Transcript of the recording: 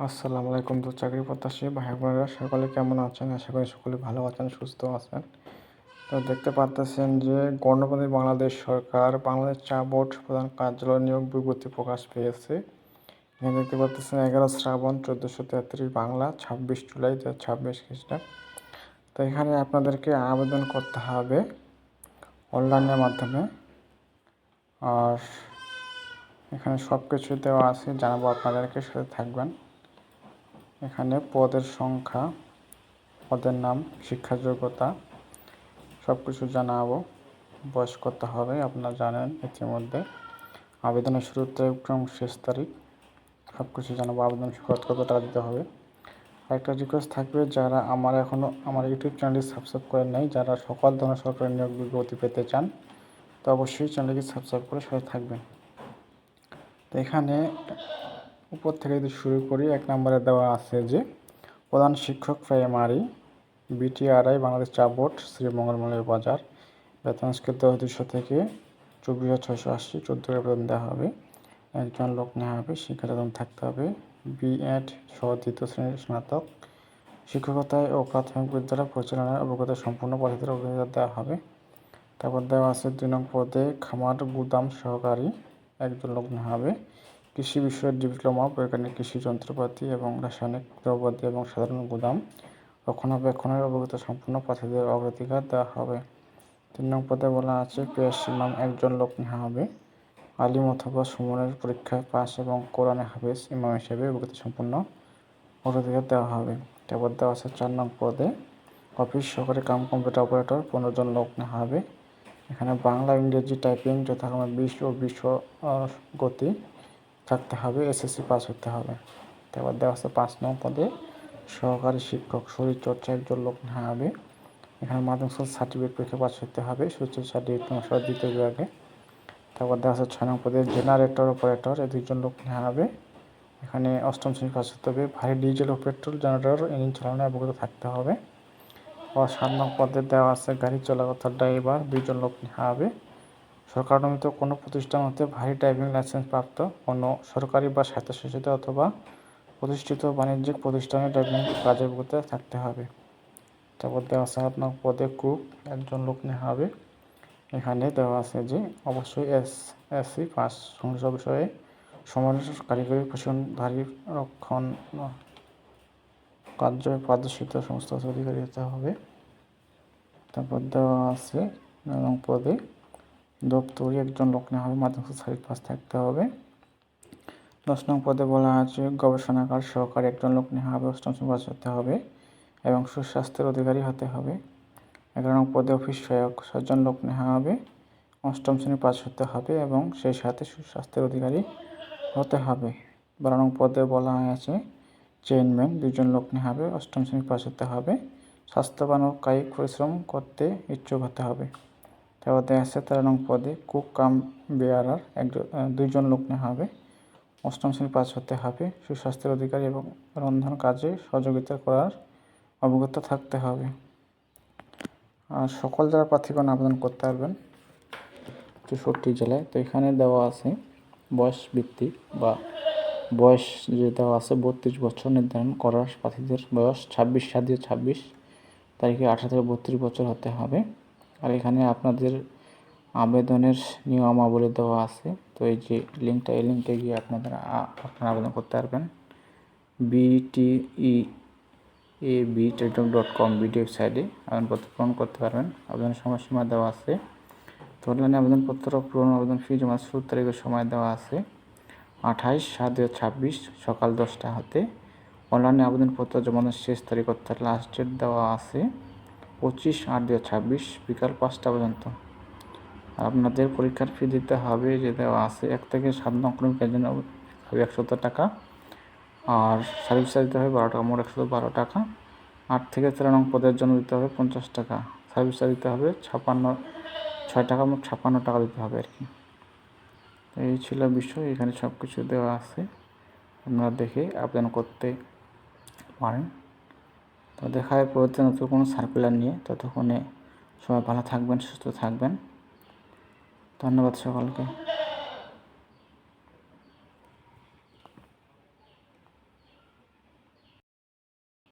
আসসালামু আলাইকুম। তো চাকরি প্রত্যাশী ভাই বোনেরা সকলে কেমন আছেন? আশা করি সকলে ভালো আছেন, সুস্থ আছেন। তো দেখতে পারতেছেন যে গণপ্রজাতন্ত্রী বাংলাদেশ সরকার বাংলাদেশ চা বোর্ড প্রধান কার্যালয় নিয়োগ বিজ্ঞপ্তি প্রকাশ পেয়েছে। এখানে দেখতে পাচ্ছেন 11 শ্রাবণ 1433 বাংলা 26 জুলাই 2026 খ্রিস্টাব্দ। তো এখানে আপনাদেরকে আবেদন করতে হবে অনলাইনের মাধ্যমে। আর এখানে সব কিছু দেওয়া আছে, জানাবো আপনাদেরকে, সাথে থাকবেন। এখানে পদের সংখ্যা, পদের নাম, শিক্ষা যোগ্যতা সব কিছু জানাবো। বয়স কত হবে আপনারা জানেন ইতিমধ্যে। আবেদনের শুরুর তারিখ এবং শেষ তারিখ সব কিছু জানাবো। আবেদন কত টাকা দিতে হবে। একটা রিকোয়েস্ট থাকবে, যারা আমার ইউটিউব চ্যানেলটি সাবস্ক্রাইব করেন নাই, যারা সকল ধরনের সরকারি নিয়োগ বিজ্ঞপ্তি পেতে চান, তো অবশ্যই চ্যানেলটি সাবস্ক্রাইব করে সাথে থাকবেন। তো এখানে উপর থেকে যদি শুরু করি, 1 নম্বরে দেওয়া আছে যে প্রধান শিক্ষক প্রাইমারি বিটিআরআই বাংলাদেশ চা বোর্ড শ্রীমঙ্গলমলের বাজার, বেতন স্কেল 10,200 থেকে 24,680 14 বেতন দেওয়া হবে। একজন লোক নেওয়া হবে, শিক্ষাদান থাকতে হবে বিএড সহ 2য় শ্রেণীর স্নাতক। শিক্ষকতায় ও প্রাথমিক বিদ্যালয় পরিচালনার অভিজ্ঞতা সম্পূর্ণ পদ্ধতির অভিজ্ঞতা দেওয়া হবে। তারপর দেওয়া আছে 2 নং পদে খামার গুদাম সহকারী, একজন লোক নেওয়া হবে। কৃষি বিষয়ের ডিপ্লোমা, বৈজ্ঞানিক কৃষি যন্ত্রপাতি এবং রাসায়নিক দ্রব্যাদি এবং সাধারণ গুদাম রক্ষণাবেক্ষণের অভিজ্ঞতা সম্পূর্ণ প্রার্থীদের অগ্রাধিকার দেওয়া হবে। 3 নং পদে বলা আছে পেশ ইমাম, একজন লোক নেওয়া হবে। আলিম অথবা সুমনের পরীক্ষায় পাস এবং কোরআনে হাফেজ ইমাম হিসেবে অভিজ্ঞতা সম্পূর্ণ অগ্রাধিকার দেওয়া হবে। তারপর দেওয়া আছে 4 নং পদে অফিস সহকারী কাম কম্পিউটার অপারেটর, 15 জন লোক নেওয়া হবে। এখানে বাংলা ইংরেজি টাইপিং যথাক্রমে 20 ও 20 গতি থাকতে হবে, এসএসসি পাস হতে হবে। তারপর দেওয়া আছে 5 নং পদে সহকারী শিক্ষক শরীরচর্চা, একজন লোক নেওয়া হবে। এখানে মাধ্যমিক সার্টিফিকেট পরীক্ষা পাস হতে হবে, শরীরচর্চা ডিপ্লোমা সহ 2য় বিভাগে। তারপর দেওয়া আছে 6 নং পদে জেনারেটর অপারেটর, 2 জন লোক নেওয়া হবে। এখানে 8ম শ্রেণী পাস হতে হবে। ভারী ডিজেল ও পেট্রোল জেনারেটর ইঞ্জিন চালানোর অভিজ্ঞতা থাকতে হবে। আর 7 নং পদে দেওয়া আছে গাড়ি চালক ড্রাইভার, 2 জন লোক নেওয়া হবে। সরকার অনুমোদিত কোনো প্রতিষ্ঠান হতে ভারী ড্রাইভিং লাইসেন্স প্রাপ্ত কোনো সরকারি বা স্বায়ত্তশাসিত অথবা প্রতিষ্ঠিত বাণিজ্যিক প্রতিষ্ঠানে ড্রাইভিং কাজের অভিজ্ঞতা থাকতে হবে। তারপর দেওয়া আছে 8 নং পদে কুক, একজন লোক নেওয়া হবে। এখানে দেওয়া আছে যে অবশ্যই এসএসসি পাস, সংশ্লিষ্ট বিষয়ে সমান কারিগরি প্রশিক্ষণধারী রক্ষণ কার্য প্রদর্শিত সমস্ত অধিকারী হতে হবে। তারপর দেওয়া আছে 9 নং পদে দপ্তরি, একজন লোক নেওয়া হবে, মাধ্যমিক সার্টিফিকেট পাস থাকতে হবে। 10 নং পদে বলা আছে গবেষণাগার সহকারী, একজন লোক নেওয়া হবে, 8ম শ্রেণী পাস হতে হবে এবং সুস্বাস্থ্যের অধিকারী হতে হবে। 11 নং পদে অফিস সহায়ক, 6 জন লোক নেওয়া হবে, 8ম শ্রেণী পাস হতে হবে এবং সেই সাথে সুস্বাস্থ্যের অধিকারী হতে হবে। 12 নং পদে বলা আছে চেইনম্যান, 2 জন লোক নেওয়া হবে, 8ম শ্রেণী পাস হতে হবে, স্বাস্থ্যবান ও কায়িক পরিশ্রম করতে ইচ্ছুক হতে হবে। তারপর দেখা আছে 13 নং পদে কুক কাম বেয়ারার, 2 জন লোক নেওয়া হবে, 8ম শ্রেণী পাস হতে হবে, সুস্বাস্থ্যের অধিকারী এবং রন্ধন কাজে সহযোগিতা করার অভিজ্ঞতা থাকতে হবে। আর সকল যারা প্রার্থীগণ আবেদন করতে পারবেন 64 জেলায়। তো এখানে দেওয়া আছে বয়স ভিত্তিক বা বয়স যে দেওয়া আছে 32 বছর নির্ধারণ করার প্রার্থীদের বয়স 26/7/26 তারিখে 18 থেকে 32 বছর হতে হবে। আর এখানে আপনাদের আবেদনের নিয়মাবলী দেওয়া আছে। তো এই যে লিঙ্কটা, এই লিঙ্কে গিয়ে আপনারা আবেদন করতে পারবেন। bteab.com বিডি ওয়েবসাইটে আবেদনপত্র পূরণ করতে পারবেন। আবেদনের সময়সীমা দেওয়া আছে। তো অনলাইনে আবেদনপত্র পূরণ, আবেদন ফি জমা শুরুর তারিখের সময় দেওয়া আছে 28/7/26 সকাল 10টা হতে। অনলাইনে আবেদনপত্র জমানোর শেষ তারিখ অর্থাৎ লাস্ট ডেট দেওয়া আছে 25/8/26 বিকাল 5টা পর্যন্ত। আপনাদের পরীক্ষার ফি দিতে হবে যে দেওয়া আছে 1 থেকে 7 নং ক্রমিকের জন্য হবে 100 টাকা, আর সার্ভিস চার্জ দিতে হবে 12 টাকা, মোট 112 টাকা। 8 থেকে 13 নং পদের জন্য দিতে হবে 50 টাকা, সার্ভিস চার্জ দিতে হবে 6 টাকা, মোট 56 টাকা দিতে হবে আর কি। এই ছিল বিষয়। এখানে সব কিছু দেওয়া আছে, আপনারা দেখে আবেদন করতে পারেন। তো দেখা হয় পরবর্তী নতুন কোনো সার্কুলার নিয়ে। ততক্ষণে সবাই ভালো থাকবেন, সুস্থ থাকবেন। ধন্যবাদ সকলকে।